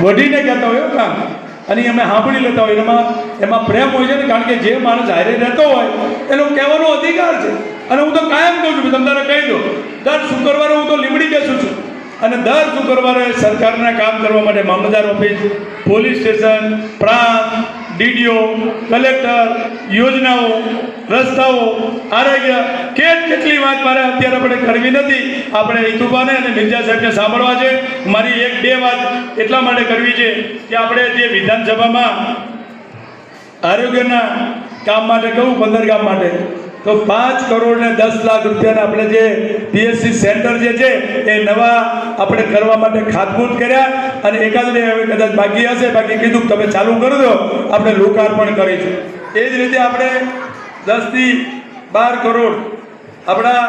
વઢીને કહેતા હોય કામ, અને અમે સાંભળી લેતા હોય એમાં પ્રેમ હોય છે ને, કારણ કે જે માણસ હારે રહેતો હોય એનો કહેવાનો અધિકાર છે. અને હું તો કાયમ કહું છું, તમને કહી દો, દર શુક્રવારે હું તો લીમડી બેસું છું, અને દર શુક્રવારે સરકારના કામ કરવા માટે મામલતદાર ઓફિસ, પોલીસ સ્ટેશન, પ્રાંત, ડીડીઓ, કલેક્ટર, યોજનાઓ, રસ્તાઓ, આરોગ્ય, કેટલી વાત મારે અત્યારે આપણે કરવી નથી. આપણે હિતુભાને અને મિર્ઝા સાહેબને સાંભળવા છે. મારી 1-2 વાત એટલા માટે કરવી છે કે આપણે જે વિધાનસભામાં આરોગ્યના કામ માટે કહું 15 ગામ માટે, તો 5 કરોડ ને 10 લાખ રૂપિયાના આપણે જે પીએચસી સેન્ટર જે છે એ નવા આપણે કરવા માટે ખાતમુહૂર્ત કર્યા, અને એકાદ બે હવે કદાચ બાકી હશે, બાકી કીધું તમે ચાલુ કરી દો, આપણે લોકાર્પણ કરીશું. એ જ રીતે આપણે 10 થી 12 કરોડ આપણા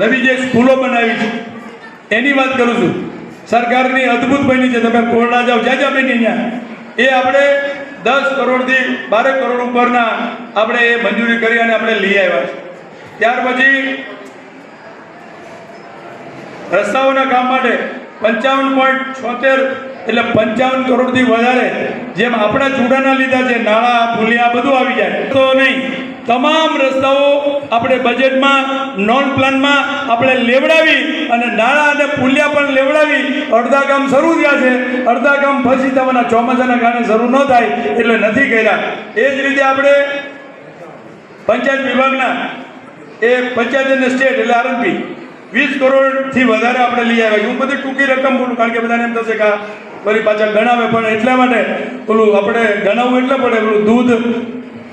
નવી જે સ્કૂલો બનાવી છે એની વાત કરું છું. સરકારની અદ્ભુત બની છે, તમે કોરડા જાઓ જ્યાં બની ત્યાં, એ આપણે 10 કરોડથી 12 કરોડ ઉપરના આપણે એ મંજૂરી કરી અને આપણે લઈ આવ્યા છે. ત્યાર પછી રસ્તાઓના કામ માટે 55.76 એટલે 55 કરોડથી વધારે, જેમ આપણા ચૂડાના લીધા છે, નાળા પુલિયા બધું આવી જાય તો નહીં, તમામ રસ્તાઓ આપણે બજેટમાં નોન પ્લાનમાં આપણે લેવડાવી અને નાળા અને પુલિયા પણ લેવડાવી. અડધા કામ શરૂ થયા છે, અડધા કામ પછી તમારા ચોમાસાના કારણે શરૂ ન થાય એટલે નથી કર્યા. એ જ રીતે આપણે પંચાયત વિભાગના એ પંચાયત અને સ્ટેટ એટલે આરએનપી 20 કરોડથી વધારે આપણે લઈ આવ્યા. હું બધી ટૂંકી રકમ બોલું, કારણ કે બધાને એમ થશે કે ફરી પાછા ગણાવે, પણ એટલા માટે પેલું આપણે ગણાવવું એટલે પડે. પેલું દૂધ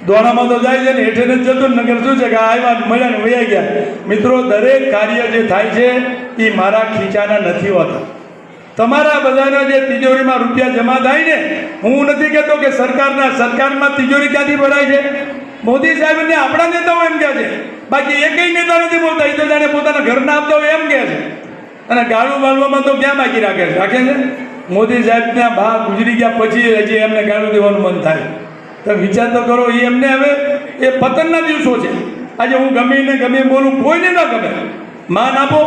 દોણામાં તો જાય છે ને, હેઠે જ જતું નગર શું છે કે આવ્યા મળ્યા ને વયા ગયા. મિત્રો, દરેક કાર્ય જે થાય છે એ મારા ખીચાના નથી હોતા, તમારા બધાના જે તિજોરીમાં રૂપિયા જમા થાય ને. હું નથી કહેતો કે સરકારમાં તિજોરી ક્યાંથી ભરાય છે. મોદી સાહેબ ને આપણા નેતાઓ એમ કહે છે, બાકી એકય નેતા નથી બોલતા. એ તો જાણે પોતાના ઘરના આપતા હોય એમ કહે છે, અને ગાળું બાળવામાં તો ક્યાં બાકી રાખે છે. મોદી સાહેબના બા ગુજરી ગયા પછી હજી એમને ગાળું દેવાનું મન થાય. તો વિચાર તો કરો, એ એમને હવે એ પતનના દિવસો છે. આજે હું ગમે બોલું, કોઈને ન ગમે, માન આપો,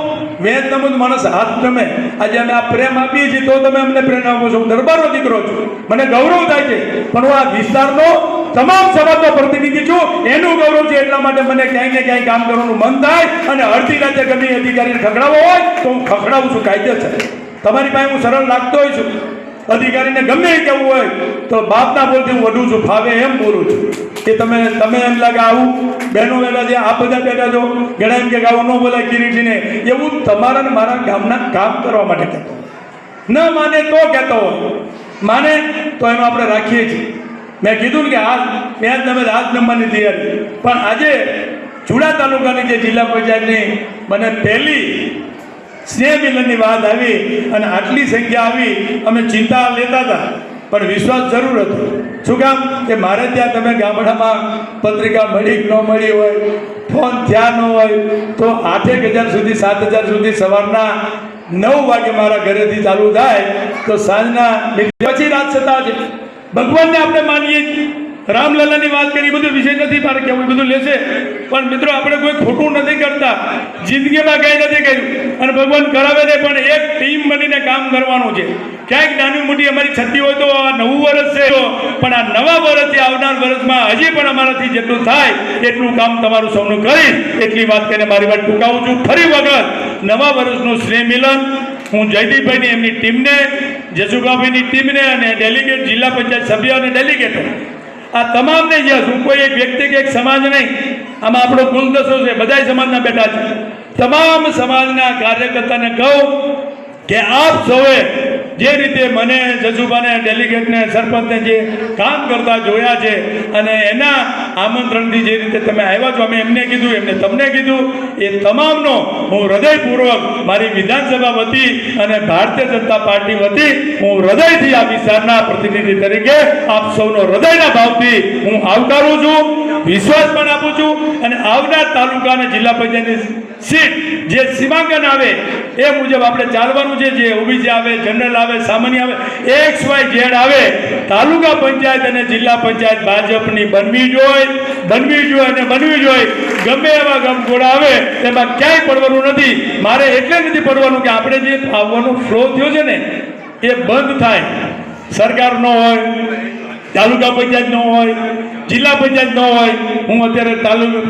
વેદ નમો માણસ હાથ નમે. આજે અમે આ પ્રેમ આપીએ છીએ તો તમે અમને પ્રેમ આપો છો. હું દરબારનો દીકરો છું, મને ગૌરવ થાય છે, પણ હું આ વિસ્તારનો તમામ સમાજનો પ્રતિનિધિ છું, એનું ગૌરવ છે. એટલા માટે મને ક્યાંય ને ક્યાંય કામ કરવાનું મન થાય, અને અડધી રાતે ગમે અધિકારીને ખખડાવો હોય તો હું ખખડાવું છું, કાયદેસર. તમારી પાસે હું સરળ લાગતો હોય છું, અધિકારીને ગમે એ કહેવું હોય તો બાપના બોલથી હું વઢું છું, ફાવે એમ બોલું છું. કે તમે એમ લાગે આવું બહેનો બેઠા છે, આ બધા બેઠા છો, ઘણા એમ કે આવું ન બોલાય કિરીટીને, એવું તમારા ને મારા ગામના કામ કરવા માટે કહેતો. ન માને તો કહેતો હોય, માને તો એનો આપણે રાખીએ છીએ. મેં કીધું ને કે હાથ નંબરની તૈયારી. પણ આજે ચૂડા તાલુકાની જે જિલ્લા પંચાયતની મને પહેલી સ્નેહ મિલનની વાત આવી અને આટલી સંખ્યા આવી, અમે ચિંતા લેતા હતા, પણ વિશ્વાસ જરૂર હતો. શું કામ કે મારે ત્યાં તમે ગામડામાં પત્રિકા મળી ન મળી હોય, ફોન થયા ન હોય, તો 8,000 સુધી 7,000 સુધી સવારના 9 વાગે મારા ઘરેથી ચાલુ થાય તો સાંજના પછી રાત સત્તા છે. ભગવાનને આપણે માનીએ છીએ. રામલલ્લાની વાત કરી, બધું વિષય નથી મારે કેવું, બધું લેશે, પણ મિત્રો આપણે કોઈ ખોટું નથી કરતા, જિંદગીમાં કંઈ નથી કર્યું, અને ભગવાન કરાવે છે. પણ એક ટીમ બનીને કામ કરવાનું છે. ક્યાંક નાની મોટી અમારી છતી હોય તો આ નવું વર્ષ છે, પણ આ નવા વર્ષથી આવનાર વર્ષમાં હજી પણ અમારાથી જેટલું થાય એટલું કામ તમારું સૌનું કરીશ. એટલી વાત કરીને મારી વાત ટૂંકાવું છું. ફરી વખત નવા વર્ષનું સ્નેહ મિલન હું જયદીપભાઈની એમની ટીમને, જસુભાઈની ટીમને અને ડેલિગેટ જિલ્લા પંચાયત સભ્ય અને ડેલિગેટો આ તમામને યસ. હું કોઈ એક વ્યક્તિ કે એક સમાજ નહીં, આમાં આપણો ગુલદસ્તો છે, બધા સમાજના બેઠા છે. તમામ સમાજના કાર્યકર્તાને કહું કે આપ સૌએ જે રીતે મને જસુભાને ડેલિગેટને સરપંચને જે કામ કરતા જોયા છે, અને એના આમંત્રણથી જે રીતે તમે આવ્યા છો, અમે એમને કીધું, એમને તમને કીધું, એ તમામનો હું હૃદયપૂર્વક મારી વિધાનસભા વતી અને ભારતીય જનતા પાર્ટી વતી હું હૃદયથી આ વિસ્તારના પ્રતિનિધિ તરીકે આપ સૌનો હૃદયના ભાવથી હું આવકારું છું, વિશ્વાસ પણ આપું છું. અને આવનાર તાલુકા અને જિલ્લા પંચાયતની સીટ જે સીમાંકન આવે એ મુજબ આપણે ચાલવાનું છે. જે ઓબીસી આવે, જનરલ આવે, સામાન્ય આવે, XYZ આવે, તાલુકા પંચાયત અને જિલ્લા પંચાયત ભાજપની બનવી જોઈએ અને બનવી જોઈએ. ગમે એવા ગમગોળા આવે એમાં ક્યાંય પડવાનું નથી. મારે એટલે નથી પડવાનું કે આપણે જે આવવાનો ફ્લો થયો છે ને, એ બંધ થાય. સરકાર ન હોય, તાલુકા પંચાયત ન હોય, જિલ્લા પંચાયત ન હોય, હું અત્યારે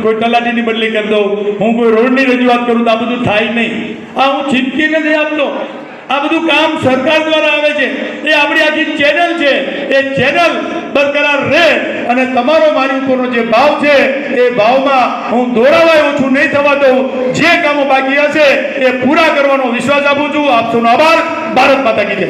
કોઈ તલાટીની બદલી કરી દઉં, હું કોઈ રોડની રજૂઆત કરું તો આ બધું થાય નહીં. આ હું ચીમકી નથી આપતો, આ બધું કામ સરકાર દ્વારા આવે છે. એ આપણી આખી ચેનલ છે, એ ચેનલ બરકરાર રહે અને તમારો મારી ઉપરનો જે ભાવ છે એ ભાવમાં હું દોરાવાય ઓછું નહીં થવા દઉં. જે કામો બાકી હશે એ પૂરા કરવાનો વિશ્વાસ આપું છું. આપ સૌનો આભાર. ભારત માતા કી જય.